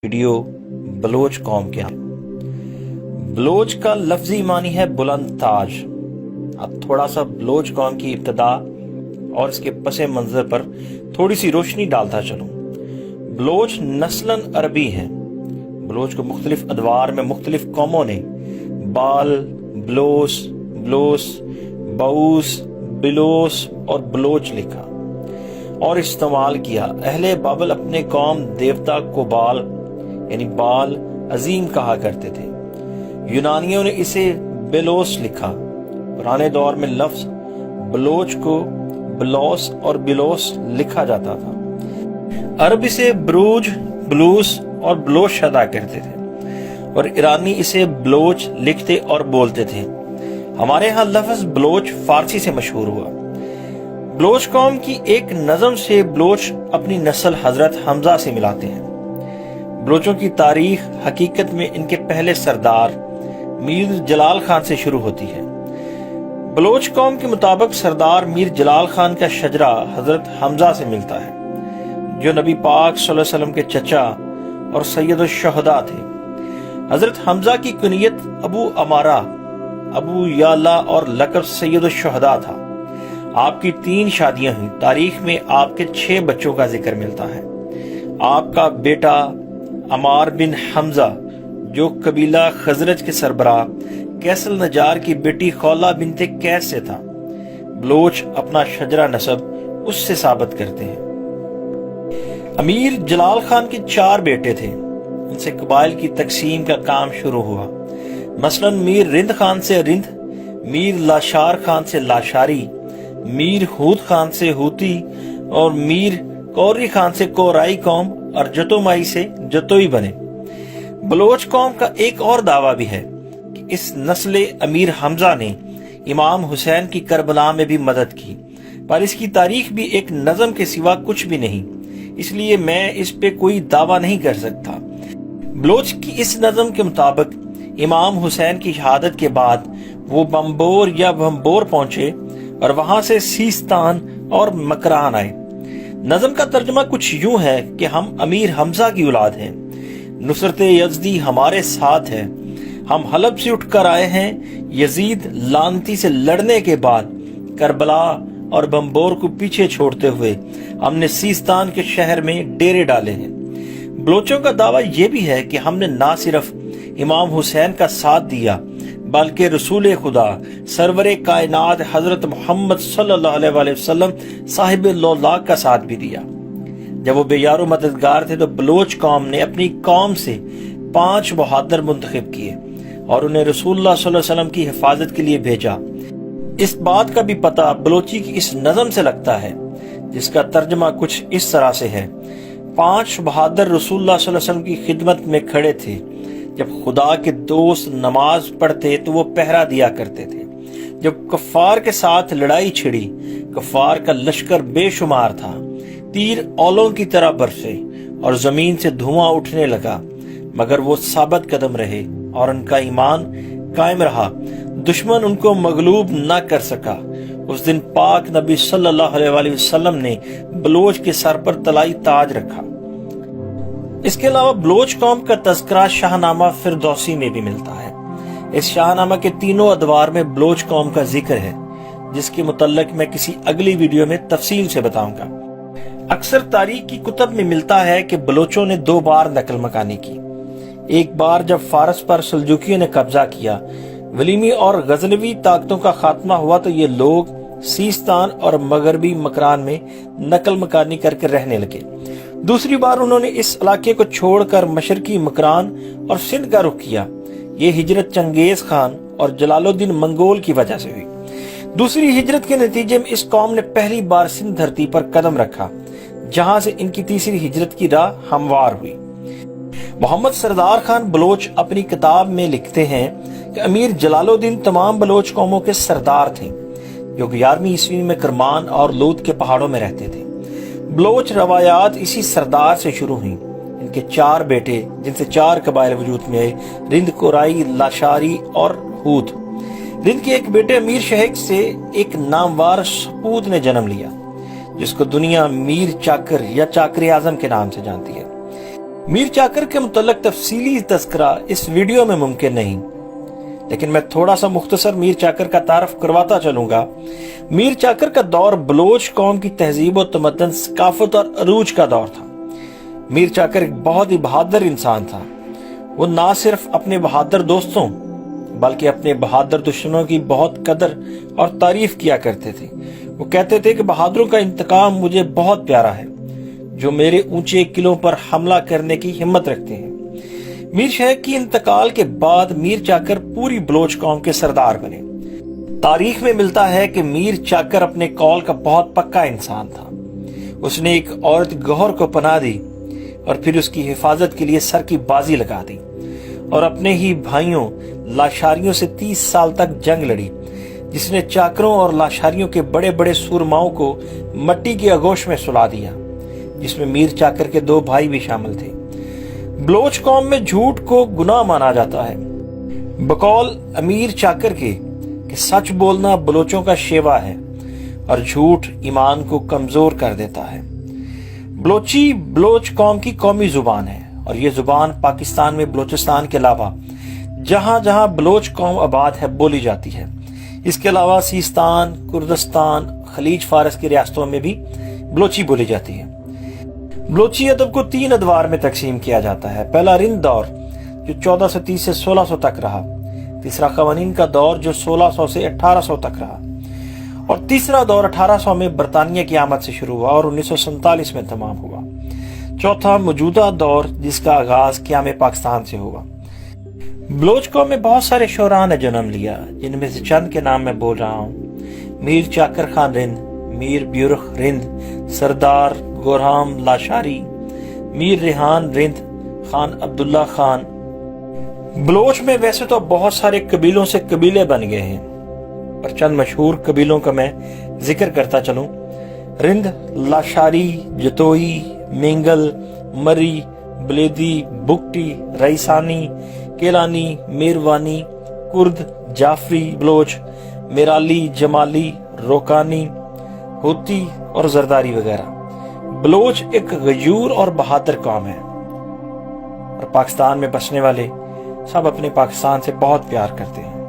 Video Bloch कौम के यहाँ। बलोच का लफ्जी मानी है बुलंद ताज। अब थोड़ा सा बलोच कौम की इब्तदा और इसके पसे मंजर पर थोड़ी सी रोशनी डालता चलूं। बलोच नस्लन अरबी हैं। बलोच को मुख्तलिफ अदवार में मुख्तलिफ कौमों ने बाल, बलोस, बलोस, बाउस, बिलोस और बलोच लिखा और इस्तेमाल किया। अहले बाबल अपने कौम देवता को बाल यानी बाल अजीम कहा करते थे। यूनानियों ने इसे बेलोस लिखा। पुराने दौर में लफ्ज बलोच को बलोस और बिलोस लिखा जाता था। अरब इसे ब्रूज, बलूस और बलोच अदा करते थे और ईरानी इसे बलोच लिखते और बोलते थे। हमारे यहाँ लफ्ज बलोच फारसी से मशहूर हुआ। बलोच कौम की एक नज़म से बलोच अपनी नस्ल हजरत हमजा से मिलाते हैं। बलोचों की तारीख हकीकत में इनके पहले सरदार मीर जलाल खान से शुरू होती है। बलोच कौम के मुताबिक सरदार मीर जलाल खान का शजरा हजरत हमजा से मिलता है, जो नबी पाक सल्लल्लाहु अलैहि वसल्लम के चचा और सैयद शुहदा थे। हजरत हमजा की कुनियत अबू अमारा, अबू याला और लक़ब सैयद शुहदा था। आपकी 3 शादियां हुई। तारीख में आपके 6 बच्चों का जिक्र मिलता है। आपका बेटा अमार बिन हमजा, जो कबीला खजरज के सरबराह कैसल नजार की बेटी खौला बिनते कैस से था। बलोच अपना शजरा नसब उससे साबित करते हैं। अमीर जलाल खान के 4 बेटे थे। उनसे कबाइल की तकसीम का काम शुरू हुआ। मसलन मीर रिंद खान से रिंद, मीर लाशार खान से लाशारी, मीर हूद खान से हूती और मीर कौरी खान से कोराई कौम और जतोमाई से जतोई बने। बलोच कौम का एक और दावा भी है कि इस नस्ल अमीर हमजा ने इमाम हुसैन की करबला में भी मदद की, पर इसकी तारीख भी एक नज़म के सिवा कुछ भी नहीं, इसलिए मैं इस पे कोई दावा नहीं कर सकता। बलोच की इस नज़म के मुताबिक इमाम हुसैन की शहादत के बाद वो बम्बोर या भम्बोर पहुंचे और वहां से सीस्तान और मकरान आए। नज़म का तर्जुमा कुछ यूं है कि हम अमीर हमजा की औलाद हैं, नुसरत यज़दी हमारे साथ है, हम हलब से उठकर आए हैं, यजीद लानती से लड़ने के बाद करबला और बम्बोर को पीछे छोड़ते हुए हमने सीस्तान के शहर में डेरे डाले हैं। बलोचों का दावा यह भी है कि हमने ना सिर्फ इमाम हुसैन का साथ दिया बल्कि रसूल खुदा सरवरे कायनात हजरत मोहम्मद सल्लल्लाहु अलैहि वसल्लम साहिब लौला का साथ भी दिया। जब वो बेयारो मददगार थे तो बलोच कौम ने अपनी कौम से 5 बहादुर मुंतखब किए और उन्हें रसूलुल्लाह सल्लल्लाहु अलैहि वसल्लम की हिफाजत के लिए भेजा। इस बात का भी पता बलोची की इस नज़म से लगता है, जिसका तर्जमा कुछ इस तरह से है। 5 बहादुर रसूलुल्लाह सल्लल्लाहु अलैहि वसल्लम की खिदमत में खड़े थे। जब खुदा के दोस्त नमाज पढ़ते तो वो पहरा दिया करते थे। जब कफ्फार के साथ लड़ाई छिड़ी, कफ्फार का लश्कर बेशुमार था, तीर औलों की तरह बरसे और जमीन से धुआं उठने लगा, मगर वो साबित कदम रहे और उनका ईमान कायम रहा। दुश्मन उनको मगलूब न कर सका। उस दिन पाक नबी सल्लल्लाहु अलैहि वसल्लम ने बलोच के सर पर तलाई ताज रखा। इसके अलावा बलोच कौम का तज़किरा शाहनामा फिरदौसी में भी मिलता है। इस शाहनामा के 3 अदवार में बलोच कौम का जिक्र है, जिसके मुतल्लिक मैं किसी अगली वीडियो में तफसील से बताऊंगा। अक्सर तारीख की कुतब में मिलता है कि बलोचों ने 2 बार नकल मकानी की। एक बार जब फारस पर सल्जुकियों ने कब्जा किया, वलीमी और गजनवी ताकतों का खात्मा हुआ, तो ये लोग सीस्तान और मगरबी मकरान में नकल मकानी करके रहने लगे। दूसरी बार उन्होंने इस इलाके को छोड़कर मशरकी मकरान और सिंध का रुख किया। ये हिजरत चंगेज खान और जलालुद्दीन मंगोल की वजह से हुई। दूसरी हिजरत के नतीजे में इस कौम ने पहली बार सिंध धरती पर कदम रखा, जहां से इनकी तीसरी हिजरत की राह हमवार हुई। मोहम्मद सरदार खान बलोच अपनी किताब में लिखते हैं कि अमीर जलालुद्दीन तमाम बलोच कौमों के सरदार थे, जो 11वीं ईस्वी में करमान और लूत के पहाड़ों में रहते थे। बलोच रवायात इसी सरदार से शुरू हुई। इनके 4 बेटे, जिनसे 4 कबाइल वजूद में आए, रिंद, कोराई, लाशारी और हूद। रिंद के एक बेटे अमीर शहेक से एक नामवार सपूत ने जन्म लिया, जिसको दुनिया मीर चाकर या चाकर आजम के नाम से जानती है। میر چاکر کے متعلق تفصیلی تذکرہ اس ویڈیو میں ممکن نہیں، لیکن میں تھوڑا سا مختصر میر چاکر کا تعارف کرواتا چلوں گا۔ میر چاکر کا دور بلوچ قوم کی تہذیب و تمدن، ثقافت اور عروج کا دور تھا۔ میر چاکر ایک بہت ہی بہادر انسان تھا۔ وہ نہ صرف اپنے بہادر دوستوں بلکہ اپنے بہادر دشمنوں کی بہت قدر اور تعریف کیا کرتے تھے۔ وہ کہتے تھے کہ بہادروں کا انتقام مجھے بہت پیارا ہے، جو میرے اونچے قلعوں پر حملہ کرنے کی ہمت رکھتے ہیں۔ میر شیخ کی انتقال کے بعد میر چاکر پوری بلوچ قوم کے سردار بنے۔ تاریخ میں ملتا ہے کہ میر چاکر اپنے قول کا بہت پکا انسان تھا۔ اس نے ایک عورت گوہر کو پناہ دی اور پھر اس کی حفاظت کے لیے سر کی بازی لگا دی اور اپنے ہی بھائیوں لاشاریوں سے 30 سال تک جنگ لڑی، جس نے چاکروں اور لاشاریوں کے بڑے بڑے سورماؤں کو مٹی کی آغوش میں سلا دیا، جس میں میر چاکر کے 2 بھائی بھی شامل تھے۔ بلوچ قوم میں جھوٹ کو گناہ مانا جاتا ہے، بقول امیر چاکر کے کہ سچ بولنا بلوچوں کا شیوا ہے اور جھوٹ ایمان کو کمزور کر دیتا ہے۔ بلوچی بلوچ قوم کی قومی زبان ہے اور یہ زبان پاکستان میں بلوچستان کے علاوہ جہاں جہاں بلوچ قوم آباد ہے بولی جاتی ہے۔ اس کے علاوہ سیستان، کردستان، خلیج فارس کی ریاستوں میں بھی بلوچی بولی جاتی ہے۔ بلوچی ادب کو 3 ادوار میں تقسیم کیا جاتا ہے۔ پہلا رند دور جو 1430 سے 1600 تک رہا، تیسرا قوانین کا دور جو 1600 سے 1800 تک رہا، اور تیسرا دور 1800 میں برطانیہ کی آمد سے شروع ہوا اور 1947 میں تمام ہوا۔ چوتھا موجودہ دور جس کا آغاز قیام پاکستان سے ہوا۔ بلوچ قوم میں بہت سارے شعراء نے جنم لیا، جن میں سے چند کے نام میں بول رہا ہوں۔ میر چاکر خان رند، میر بیورخ رند، سردار گورہام لاشاری، میر ریحان رند، خان عبداللہ خان۔ بلوچ میں ویسے تو بہت سارے قبیلوں سے قبیلے بن گئے ہیں، پر چند مشہور قبیلوں کا میں ذکر کرتا چلوں۔ رند، لاشاری، جتوئی، مینگل، مری، بلیدی، بگٹی، ریسانی، کیلانی، میروانی، کرد، جعفری بلوچ، میرالی، جمالی، روکانی، ہوتی اور زرداری وغیرہ۔ بلوچ ایک غیور اور بہادر قوم ہے اور پاکستان میں بسنے والے سب اپنے پاکستان سے بہت پیار کرتے ہیں۔